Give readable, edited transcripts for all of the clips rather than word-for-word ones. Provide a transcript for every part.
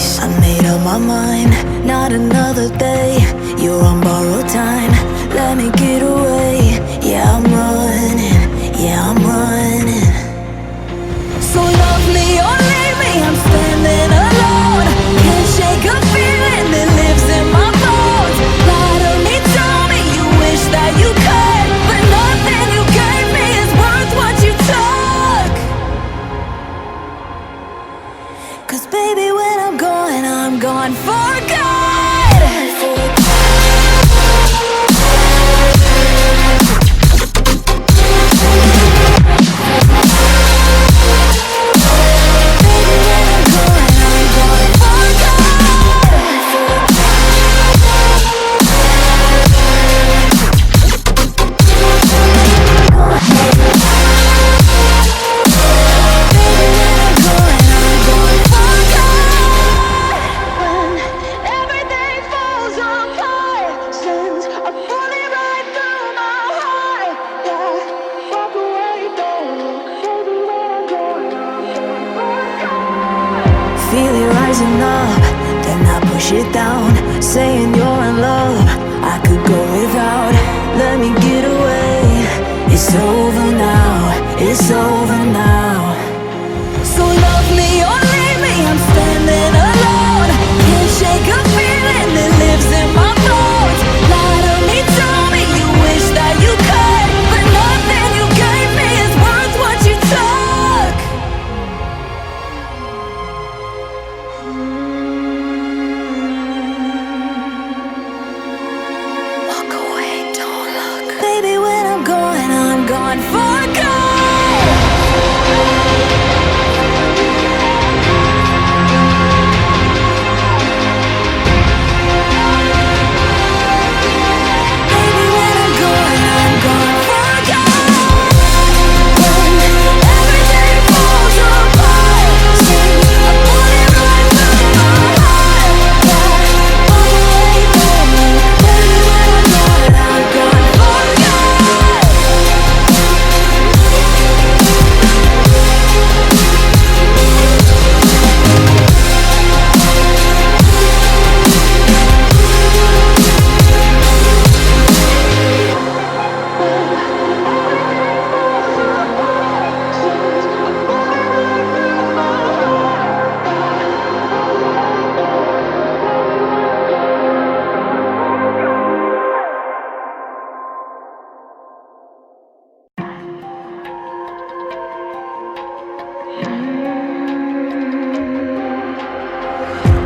face. I made up my mind, not another day. You're on borrowed time, let me get away. Yeah, I'm running, yeah, I'm running. So love me or leave me, I'm standing alone. Can't shake a feeling that lives in my bones. Lie to me, tell me you wish that you could, but nothing you gave me is worth what you took. 'Cause baby, when I'm gone for good. Feel it rising up, then I push it down, saying you're in love, I could go without. Let me get away. It's over now, it's over now. So love me or leave me, I'm standing alone. Can't shake a feeling that lives in my bones. Lie to me, tell me you wish that you could, but nothing you gave me is worth what you took. Walk away, don't look. Baby, when I'm gone for good.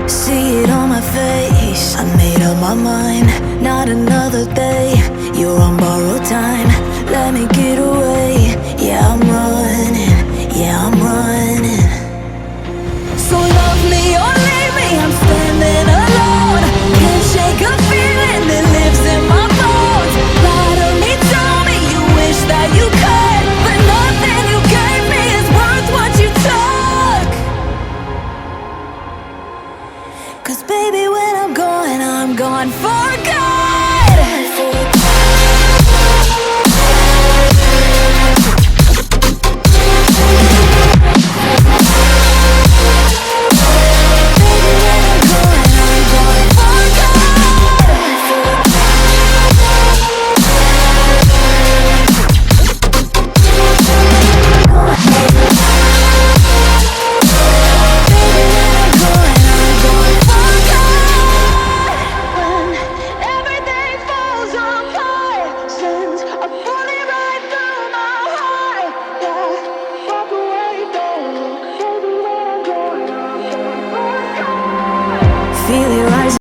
See it on my face, I made up my mind, not another day. You're on